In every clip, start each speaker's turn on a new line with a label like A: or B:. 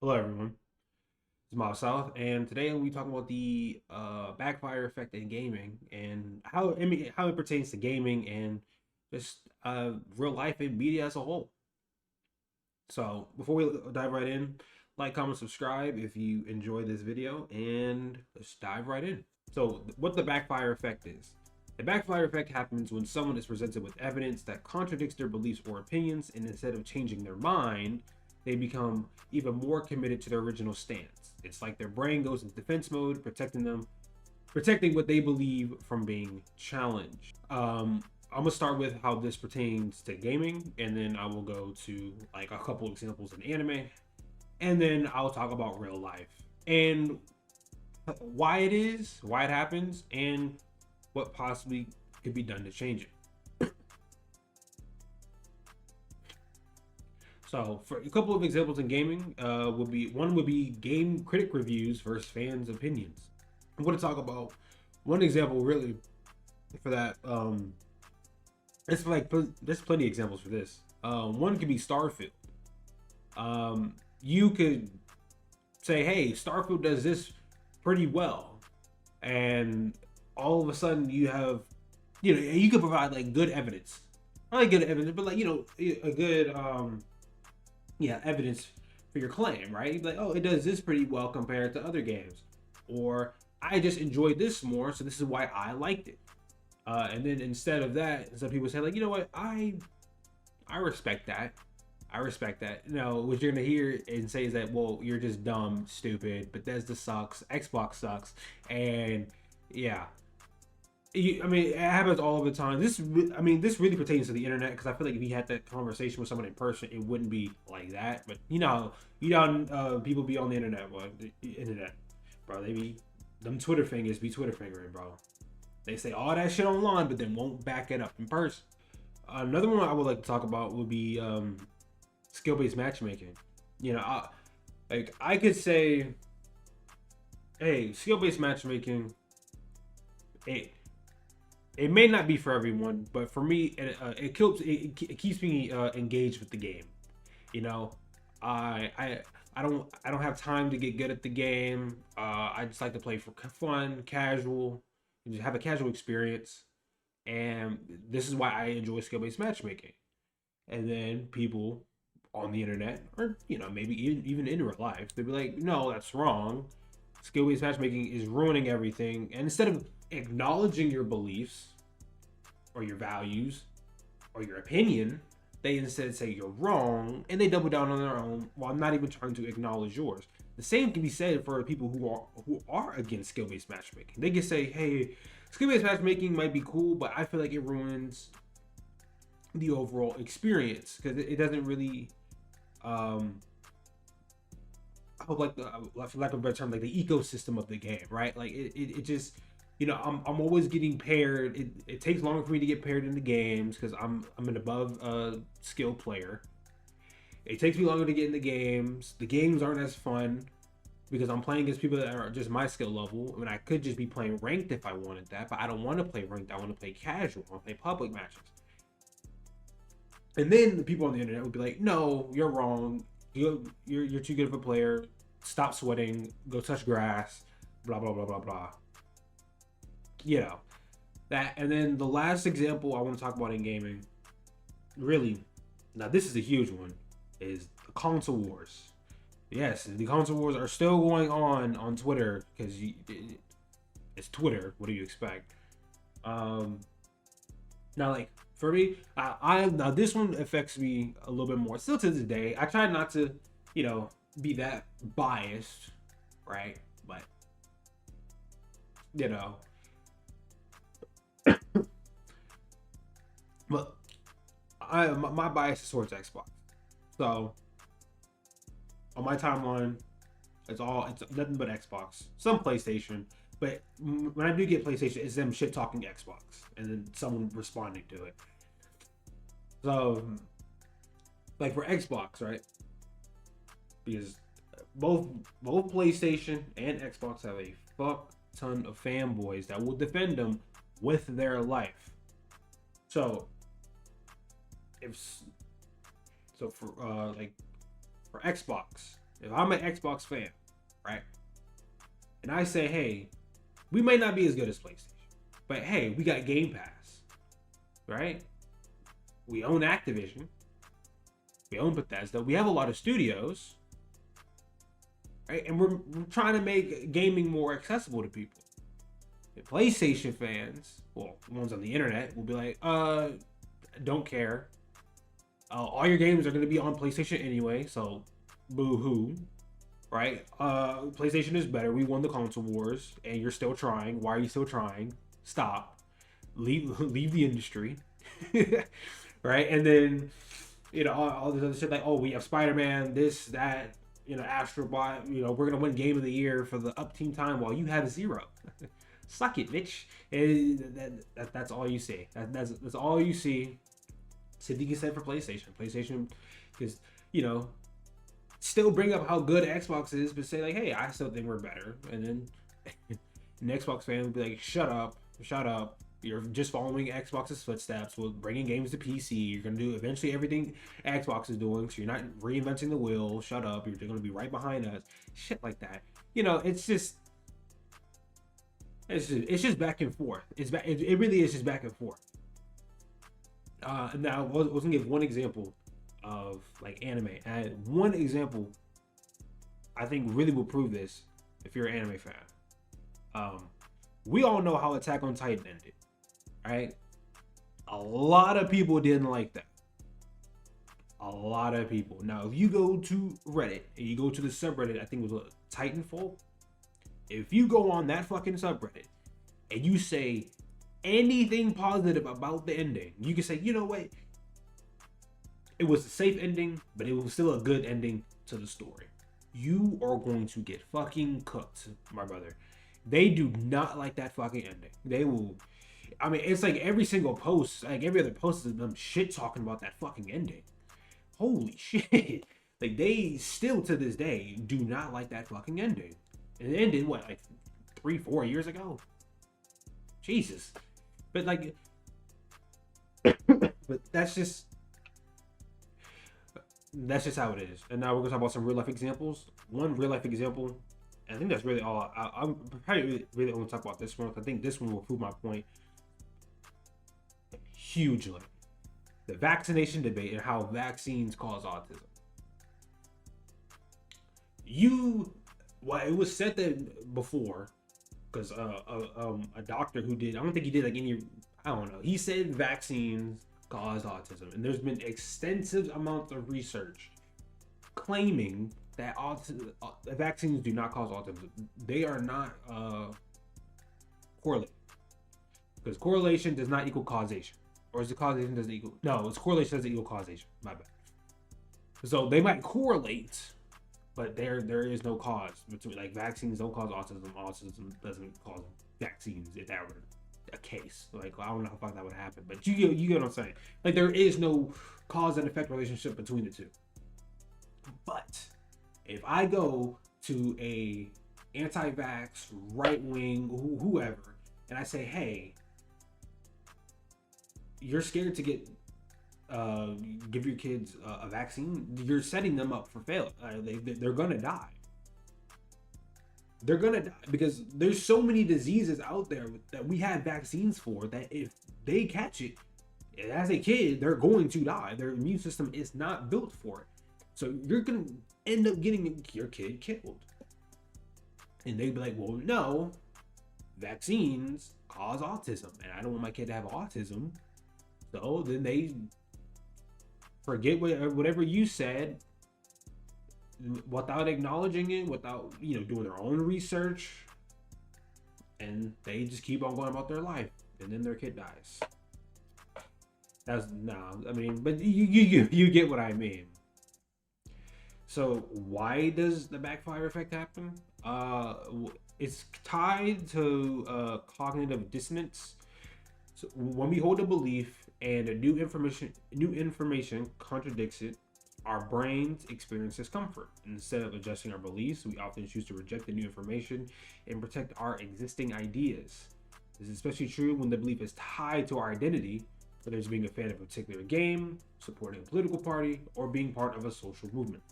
A: Hello, everyone. It's MOBSouth, and today we'll be talking about the backfire effect in gaming and how it pertains to gaming and just real life and media as a whole. So before we dive right in, like, comment, subscribe if you enjoy this video, and let's dive right in. So what the backfire effect is. The backfire effect happens when someone is presented with evidence that contradicts their beliefs or opinions, and instead of changing their mind, they become even more committed to their original stance. It's like their brain goes into defense mode, protecting what they believe from being challenged. I'm gonna start with how this pertains to gaming, and then I will go to like a couple examples in anime, and then I'll talk about real life and why it happens, and what possibly could be done to change it. So, for a couple of examples in gaming, would be game critic reviews versus fans' opinions. I'm going to talk about one example really for that. It's like there's plenty of examples for this. One could be Starfield. You could say, "Hey, Starfield does this pretty well," and all of a sudden you have, you could provide like good evidence, not like good evidence, but like a good evidence for your claim, right? You'd be like, oh, it does this pretty well compared to other games, or I just enjoyed this more, so this is why I liked it. And then instead of that, some people say like, you know what, I respect that. I respect that. No, what you're gonna hear and say is that, well, you're just dumb, stupid. Bethesda sucks. Xbox sucks, and yeah, I mean, it happens all of the time. This really pertains to the internet, because I feel like if you had that conversation with someone in person, it wouldn't be like that. But people be on the internet, bro. They be them Twitter fingers be Twitter fingering, bro. They say all that shit online, but then won't back it up in person. Another one I would like to talk about would be skill-based matchmaking. I could say, hey, skill-based matchmaking. It may not be for everyone, but for me, it keeps me engaged with the game. You know, I don't have time to get good at the game. I just like to play for fun, casual, and just have a casual experience. And this is why I enjoy skill-based matchmaking. And then people on the internet, or maybe even in real life, they'd be like, "No, that's wrong. Skill-based matchmaking is ruining everything." And instead of acknowledging your beliefs or your values or your opinion, they instead say you're wrong, and they double down on their own while not even trying to acknowledge yours. The same can be said for people who are against skill-based matchmaking. They can say, "Hey, skill-based matchmaking might be cool, but I feel like it ruins the overall experience because it doesn't really I hope, like, for lack of a better term, like the ecosystem of the game, right? Like it just, I'm always getting paired. It takes longer for me to get paired in the games because I'm an above skilled player. It takes me longer to get in the games. The games aren't as fun because I'm playing against people that are just my skill level. I mean, I could just be playing ranked if I wanted that, but I don't want to play ranked. I want to play casual. I want to play public matches. And then the people on the internet would be like, "No, you're wrong. You're too good of a player. Stop sweating. Go touch grass. Blah blah blah blah blah." That. And then the last example I want to talk about in gaming, really, now this is a huge one, is the console wars. Yes, the console wars are still going on Twitter because it's Twitter. What do you expect? Now, like, for me, now this one affects me a little bit more. Still to this day, I try not to, be that biased, right? But you know, but my bias is towards Xbox. So on my timeline, it's nothing but Xbox. Some PlayStation, but when I do get PlayStation, it's them shit talking Xbox, and then someone responding to it. So, like, for Xbox, right? Because both PlayStation and Xbox have a fuck ton of fanboys that will defend them with their life. So, for Xbox, if I'm an Xbox fan, right, and I say, hey, we may not be as good as PlayStation, but hey, we got Game Pass, right? We own Activision, we own Bethesda, we have a lot of studios, right? And we're trying to make gaming more accessible to people. And PlayStation fans, well, the ones on the internet, will be like, don't care. All your games are going to be on PlayStation anyway, so boo-hoo, right? PlayStation is better. We won the console wars, and you're still trying. Why are you still trying? Stop. Leave the industry, right? And then, all this other shit like, oh, we have Spider-Man, this, that, Astrobot, we're going to win Game of the Year for the upteen time while you have 0. Suck it, bitch. And that's all you see. That's all you see. Same thing you said for PlayStation. PlayStation, because still bring up how good Xbox is, but say like, hey, I still think we're better. And then an Xbox fan would be like, shut up. You're just following Xbox's footsteps with bringing games to PC. You're gonna do eventually everything Xbox is doing, so you're not reinventing the wheel. Shut up. You're gonna be right behind us. Shit like that. It's just back and forth. It really is just back and forth. Now, I was gonna give one example of like anime. And one example I think really will prove this if you're an anime fan. We all know how Attack on Titan ended, right? A lot of people didn't like that. A lot of people. Now, if you go to Reddit and you go to the subreddit, I think it was Titanfall. If you go on that fucking subreddit and you say anything positive about the ending, you can say, you know what? It was a safe ending, but it was still a good ending to the story. You are going to get fucking cooked, my brother. They do not like that fucking ending. They will. I mean, it's like every single post, like every other post is them shit talking about that fucking ending. Holy shit. Like, they still to this day do not like that fucking ending. And it ended, what, like 3-4 years ago? Jesus. But like, but that's just how it is. And now we're gonna talk about some real life examples. One real life example, and I think that's really all. I'm probably really only talk about this one. I think this one will prove my point hugely. The vaccination debate and how vaccines cause autism. It was said that before, because a doctor who did, I don't think he did like any, I don't know. He said vaccines cause autism, and there's been extensive amounts of research claiming that vaccines do not cause autism. They are not correlated, because correlation does not equal causation, or is it causation doesn't equal? No, it's correlation doesn't equal causation. My bad. So they might correlate, but there is no cause between, like, vaccines don't cause autism. Autism doesn't cause vaccines, if that were a case. Like, I don't know how that would happen, but you get what I'm saying. Like, there is no cause and effect relationship between the two. But if I go to a anti-vax, right-wing, whoever, and I say, hey, you're scared to give your kids a vaccine, you're setting them up for failure. They're gonna die. They're gonna die because there's so many diseases out there that we have vaccines for, that if they catch it as a kid, they're going to die. Their immune system is not built for it. So you're gonna end up getting your kid killed. And they'd be like, well, no, vaccines cause autism, and I don't want my kid to have autism. So then they forget whatever you said without acknowledging it, without doing their own research, and they just keep on going about their life, and then their kid dies. That's I mean, but you get what I mean. So why does the backfire effect happen? It's tied to cognitive dissonance. So when we hold a belief and a new information contradicts it, our brains experience discomfort. Instead of adjusting our beliefs, we often choose to reject the new information and protect our existing ideas. This is especially true when the belief is tied to our identity, whether it's being a fan of a particular game, supporting a political party, or being part of a social movement.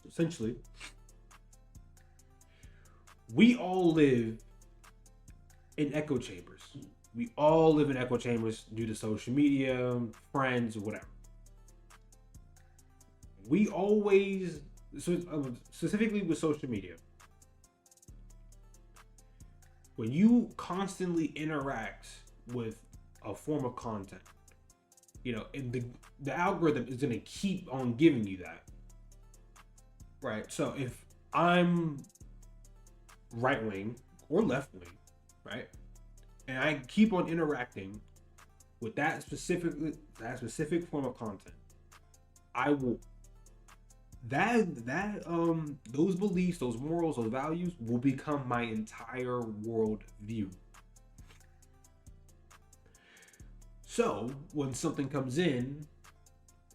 A: essentially, we all live in echo chambers. We all live in echo chambers due to social media, friends, whatever. We always, specifically with social media, when you constantly interact with a form of content, and the algorithm is going to keep on giving you that, right? So if I'm right wing or left wing, right, and I keep on interacting with that specific form of content, I will those beliefs, those morals, those values will become my entire world view. So when something comes in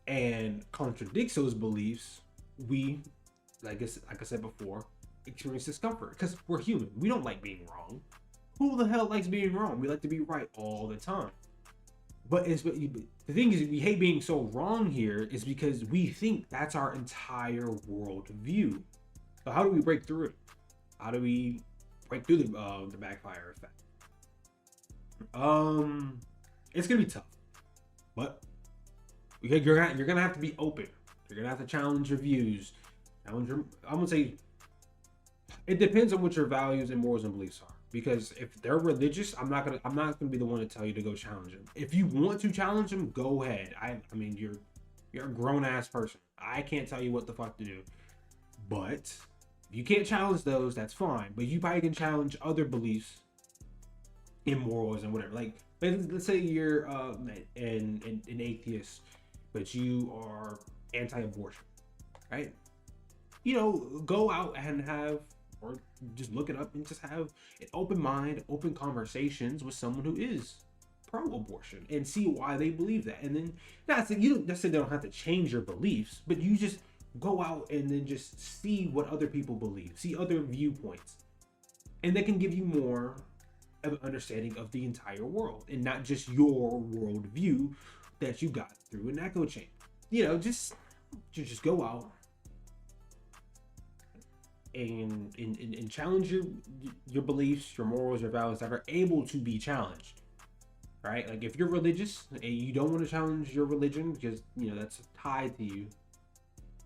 A: and contradicts those beliefs, we, like I said before, experience discomfort because we're human. We don't like being wrong. Who the hell likes being wrong? We like to be right all the time. But the thing is, we hate being so wrong here is because we think that's our entire world view. So how do we break through it? How do we break through the backfire effect? It's gonna be tough, but you're gonna have to be open. You're gonna have to challenge your views. I'm gonna say it depends on what your values and morals and beliefs are. Because if they're religious, I'm not gonna be the one to tell you to go challenge them. If you want to challenge them, go ahead. I mean, you're a grown ass person. I can't tell you what the fuck to do. But if you can't challenge those, that's fine. But you probably can challenge other beliefs in morals and whatever. Like let's say you're an atheist, but you are anti-abortion, right? Go out and have, or just look it up and just have an open mind, open conversations with someone who is pro-abortion and see why they believe that. And then you don't necessarily don't have to change your beliefs, but you just go out and then just see what other people believe, see other viewpoints, and that can give you more of an understanding of the entire world and not just your world view that you got through an echo chamber. Just go out and challenge your beliefs, your morals, your values that are able to be challenged, right? Like if you're religious and you don't want to challenge your religion because that's tied to you,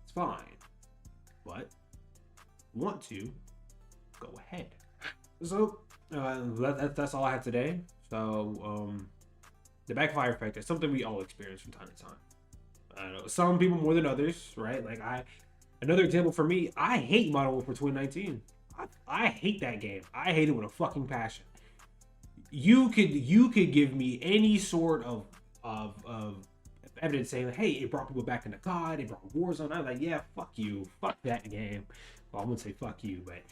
A: it's fine. But want to, go ahead. So that's all I have today. So the backfire effect is something we all experience from time to time. I know some people more than others, right? Like another example for me, I hate Modern Warfare 2019. I hate that game. I hate it with a fucking passion. You could give me any sort of evidence saying, hey, it brought people back into COD, it brought Warzone. I'm like, yeah, fuck you, fuck that game. Well, I wouldn't say fuck you, but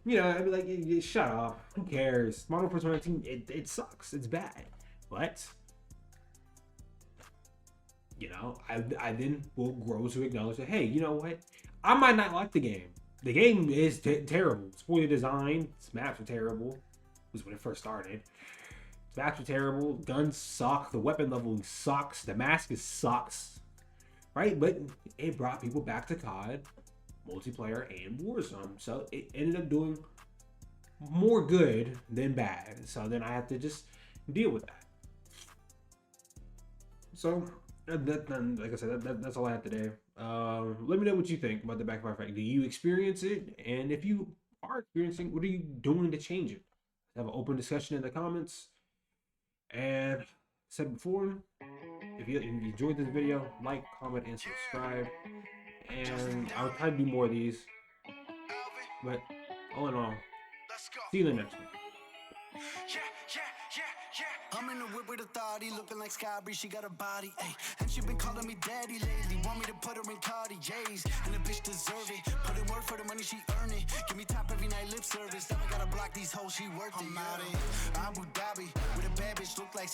A: I'd be like, shut up. Who cares? Modern Warfare 2019, it sucks. It's bad, but I then will grow to acknowledge that, hey, you know what? I might not like the game. The game is terrible. It's poorly designed. Its maps are terrible. Was when it first started. Its maps are terrible. Guns suck. The weapon leveling sucks. The mask sucks. Right? But it brought people back to COD, multiplayer, and Warzone. So it ended up doing more good than bad. So then I have to just deal with that. So like I said, that's all I have today. Let me know what you think about the backfire effect. Do you experience it? And if you are experiencing, what are you doing to change it? Have an open discussion in the comments. And said before, if you enjoyed this video, like, comment, and subscribe. And I'll try to do more of these. But all in all, see you in the next one. I'm in the whip with authority, looking like Sky Bree, she got a body, ayy. And she been calling me daddy lately, want me to put her in Cartier's, and the bitch deserve it. Put in work for the money, she earn it. Give me top every night, lip service. Never gotta block these hoes, she worth it. I'm out in Abu Dhabi with a bad bitch, look like